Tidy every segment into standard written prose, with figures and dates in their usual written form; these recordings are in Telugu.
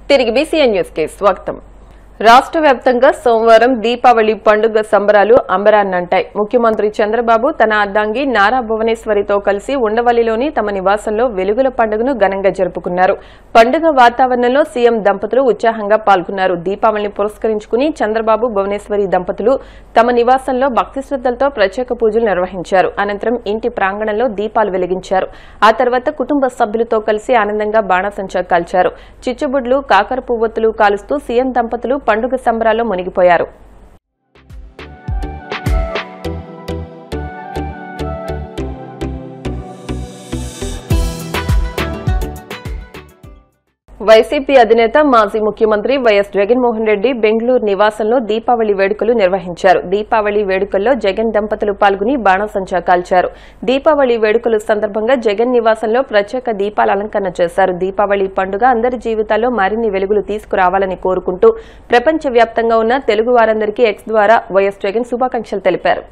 తిరిగి బీసీఎన్ న్యూస్ కి స్వాగతం. రాష్ట్ర వ్యాప్తంగా సోమవారం దీపావళి పండుగ సంబరాలు అంబరాన్నంటాయి. ముఖ్యమంత్రి చంద్రబాబు తన అర్ధాంగి నారా భువనేశ్వరితో కలిసి ఉండవల్లిలోని తమ నివాసంలో వెలుగుల పండుగను ఘనంగా జరుపుకున్నారు. పండుగ వాతావరణంలో సీఎం దంపతులు ఉత్సాహంగా పాల్గొన్నారు. దీపావళిని పురస్కరించుకుని చంద్రబాబు భువనేశ్వరి దంపతులు తమ నివాసంలో భక్తి శ్రద్దలతో ప్రత్యేక పూజలు నిర్వహించారు. అనంతరం ఇంటి ప్రాంగణంలో దీపాలు వెలిగించారు. ఆ తర్వాత కుటుంబ సభ్యులతో కలిసి ఆనందంగా బాణాసంచా కాల్చారు. చిచ్చుబుడ్లు, కాకర పువ్వొత్తులు కాలుస్తూ సీఎం దంపతులు పండుగ సంబరాల్లో మునిగిపోయారు. వైసీపీ అధినేత మాజీ ముఖ్యమంత్రి వైఎస్ జగన్మోహన్ రెడ్డి బెంగళూరు నివాసంలో దీపావళి వేడుకలు నిర్వహించారు. దీపావళి వేడుకల్లో జగన్ దంపతులు పాల్గొని బాణాసంచా కాల్చారు. దీపావళి వేడుకల సందర్భంగా జగన్ నివాసంలో ప్రత్యేక దీపాల అలంకరణ చేశారు. దీపావళి పండుగ అందరి జీవితాల్లో మరిన్ని వెలుగులు తీసుకురావాలని కోరుకుంటూ ప్రపంచవ్యాప్తంగా ఉన్న తెలుగు వారందరికీ ఎక్స్ ద్వారా వైఎస్ జగన్ శుభాకాంక్షలు తెలిపారు.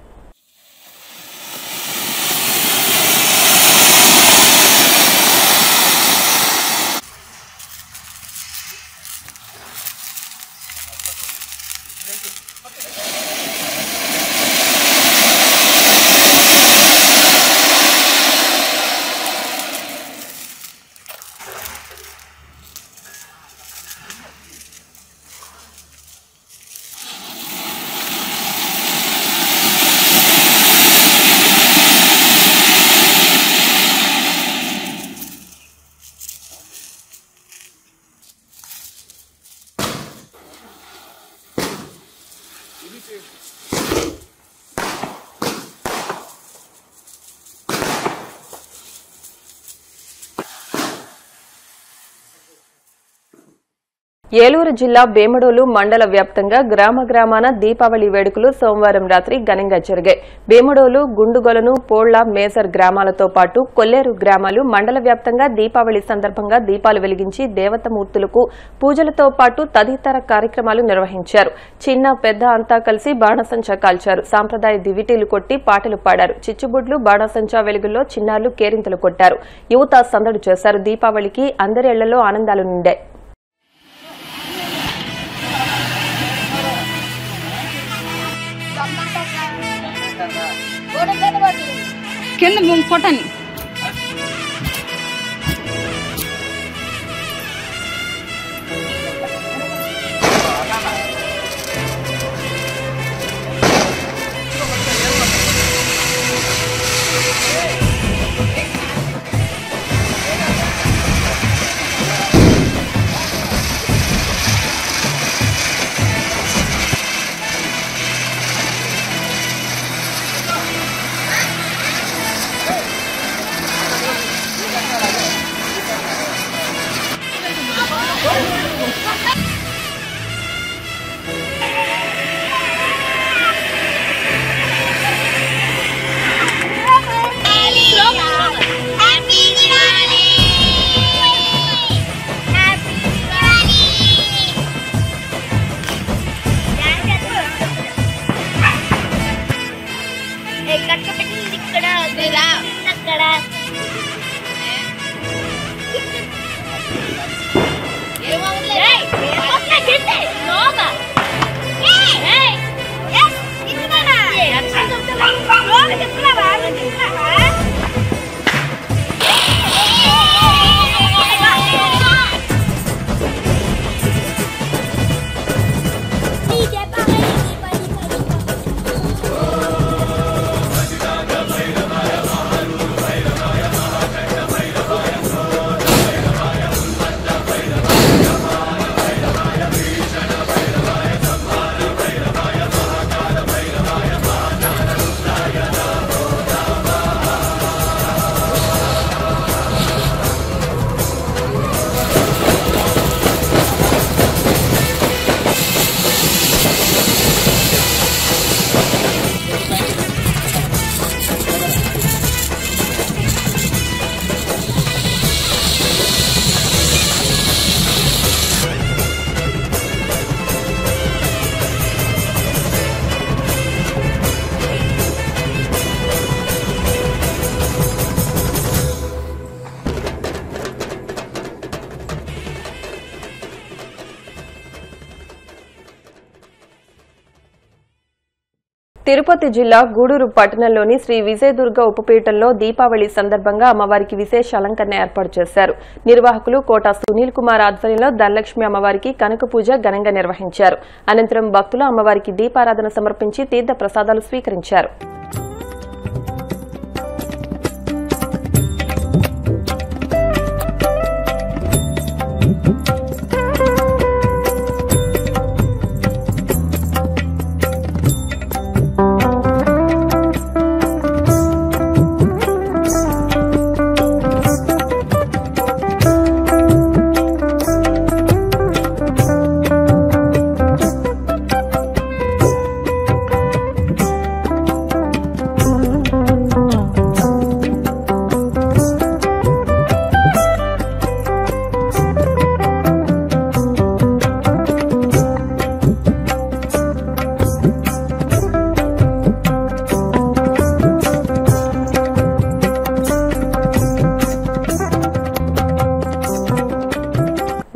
ఏలూరు జిల్లా భీమడోలు మండల వ్యాప్తంగా గ్రామాన దీపావళి వేడుకలు సోమవారం రాత్రి ఘనంగా జరిగాయి. భీమడోలు, గుండుగొలను, పోళ్ల, మేజర్ గ్రామాలతో పాటు కొల్లేరు గ్రామాలు మండల వ్యాప్తంగా దీపావళి సందర్భంగా దీపాలు వెలిగించి దేవతామూర్తులకు పూజలతో పాటు తదితర కార్యక్రమాలు నిర్వహించారు. చిన్న పెద్ద అంతా కలిసి బాణాసంచా కాల్చారు. సాంప్రదాయ దివిటీలు కొట్టి పాటలు పాడారు. చిచ్చుబుడ్లు, బాణాసంచా వెలుగుల్లో చిన్నారులు కేరింతలు కొట్టారు. యువత సందడి చేశారు. దీపావళికి అందరి ఇళ్లలో ఆనందాలు నిండాయి. కింద కొట్టని తిరుపతి జిల్లా గూడూరు పట్టణంలోని శ్రీ విజయదుర్గ ఉపపీఠంలో దీపావళి సందర్భంగా అమ్మవారికి విశేష అలంకరణ ఏర్పాటు చేశారు. నిర్వాహకులు కోట సునీల్ కుమార్ ఆధ్వర్యంలో ధనలక్ష్మి అమ్మవారికి కనక పూజ ఘనంగా నిర్వహించారు. అనంతరం భక్తులు అమ్మవారికి దీపారాధన సమర్పించి తీర్థ ప్రసాదాలు స్వీకరించారు.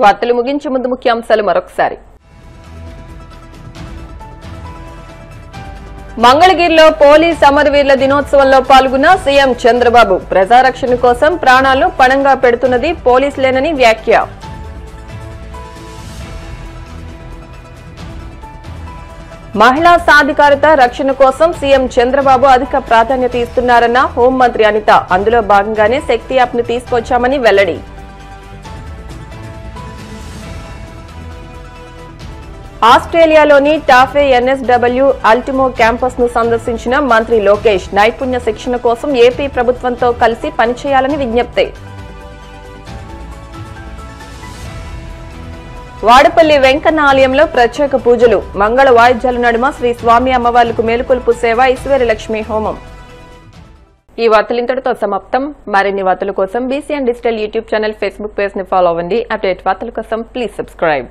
వార్తలు ముగించే ముందు ముఖ్యాంశాలు మరొకసారి. మంగళగిరిలో పోలీస్ అమరవీరుల దినోత్సవంలో పాల్గొన్న సీఎం చంద్రబాబు ప్రజారక్షణ కోసం ప్రాణాలను పణంగా పెడుతున్నది పోలీసులేనని వ్యాఖ్య. మహిళా సాధికారత రక్షణ కోసం సీఎం చంద్రబాబు అధిక ప్రాధాన్యత ఇస్తున్నారన్న హోంమంత్రి అనిత. అందులో భాగంగానే శక్తి యాప్ను తీసుకొచ్చామని వెల్లడి. ఆస్ట్రేలియాలోని టాఫే ఎన్ఎస్డబ్ల్యూ అల్టిమో క్యాంపస్ ను సందర్శించిన మంత్రి లోకేష్ నైపుణ్య శిక్షణ కోసం ఏపీ ప్రభుత్వంతో కలిసి పనిచేయాలని విజ్ఞప్తి. వాడపల్లి వెంకన్న ఆలయంలో ప్రత్యేక పూజలు, మంగళ వాయిద్యాల నడుమ శ్రీ స్వామి అమ్మవార్లకు మేలుకొలుపు సేవ, ఈశ్వరి లక్ష్మీ హోమం. ఈ వార్తలు ఇంతటితో సమాప్తం. మరిన్ని వార్తల కోసం BCN digital YouTube channel, Facebook page ని ఫాలో అవ్వండి. అప్డేట్ వార్తల కోసం ప్లీజ్ సబ్స్క్రైబ్.